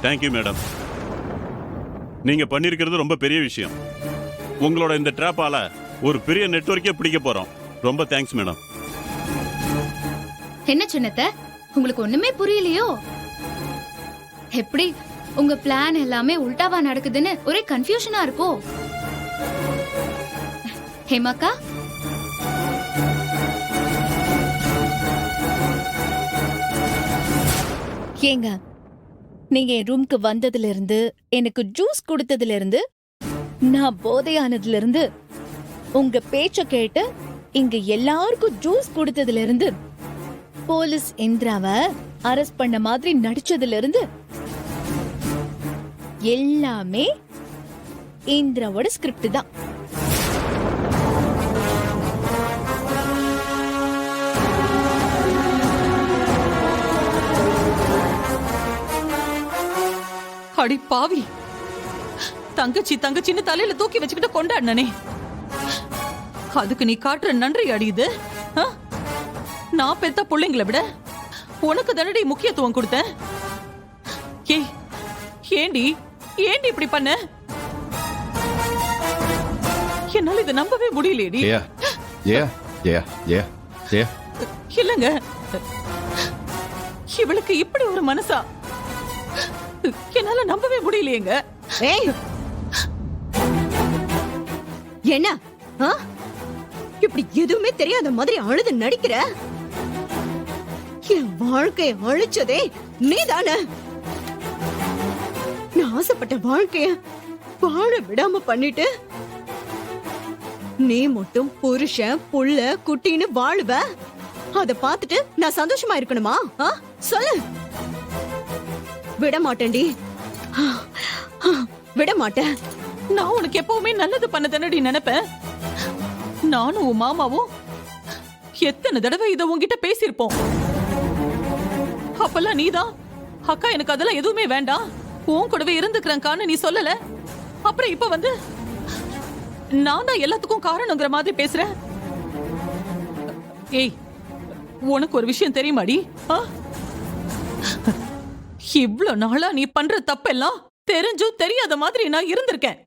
Thank you madam. நீங்க பண்ணிருக்கிறது ரொம்ப பெரிய விஷயம். உங்களோட இந்த ட்ராப்பால ஒரு பெரிய நெட்வொர்க்கே பிடிக்க போறோம். ரொம்ப தேங்க்ஸ் மேடம். என்ன சின்னத்த, உங்களுக்கு ஒண்ணுமே புரியலையோ? எப்படி உங்க பிளான் எல்லாமே உல்டாவா நடக்குதுன்னு ஒரே கன்ஃபியூஷனா இருக்கோ? ஹேமாக்கா, ஏங்க, நீங்க என் ரூம்க்கு வந்ததுல இருந்து, எனக்கு ஜூஸ் கொடுத்ததுல இருந்து, நான் போதையானதுல இருந்து, உங்க பேச்ச கேட்டு இங்க எல்லாருக்கும் ஜூஸ் கொடுத்ததுல இருந்து, போலீஸ் இந்திராவை அரெஸ்ட் பண்ண மாதிரி நடிச்சதுல இருந்து, எல்லாமே இந்திராவோட ஸ்கிரிப்ட் தான். அடி பாவி, தங்கச்சி தங்கச்சின்னு தலையில தூக்கி வச்சுக்கிட்டு கொண்டாடினே, அதுக்கு நீ காட்டுற நன்றி அடியுது. நான் பெத்த பிள்ளைங்களை விட உனக்கு தானடி முக்கியத்துவம் கொடுத்தேன். ஏய், ஏண்டி ஏண்டி இப்படி பண்ண? என்னால இதை நம்பவே முடியலையேடி. இல்லங்க, இவளுக்கு இப்படி ஒரு மனசா? என்னால நம்பவே முடியலையேங்க. என்ன இப்படி எதுவுமே தெரியாத மாதிரி அழுது நடிக்கிற? என் வாழ்க்கையை அழிச்சதே நீதானே. நான் ஆசைப்பட்ட வாழ்க்கைய வாழ விடாம பண்ணிட்டு நீ மட்டும் புருஷன் புள்ள குட்டின்னு வாழுவ. அத பார்த்துட்டு நான் சந்தோஷமா இருக்கணுமா? சொல்லு. விட மாட்டேன்டி, விட மாட்டேன். நான் உனக்கு எப்பவுமே நல்லது பண்ணதானடி நினைப்பேன். நானும் உன் மாமாவும் எத்தனை தடவை இத உன்கிட்ட பேசியிருப்போம். அப்பெல்லாம் நீதான் அக்கா எனக்கு அதெல்லாம் எதுவுமே வேண்டாம், உன் கூடவே இருந்துக்கிறேன்கான்னு நீ சொல்லல. அப்புறம் இப்ப வந்து நான் தான் எல்லாத்துக்கும் காரணங்கிற மாதிரி பேசுற. ஏய், உனக்கு ஒரு விஷயம் தெரியுமாடி? இவ்ளோ நாளா நீ பண்ற தப்பெல்லாம் தெரிஞ்சும் தெரியாத மாதிரி நான் இருந்திருக்கேன்.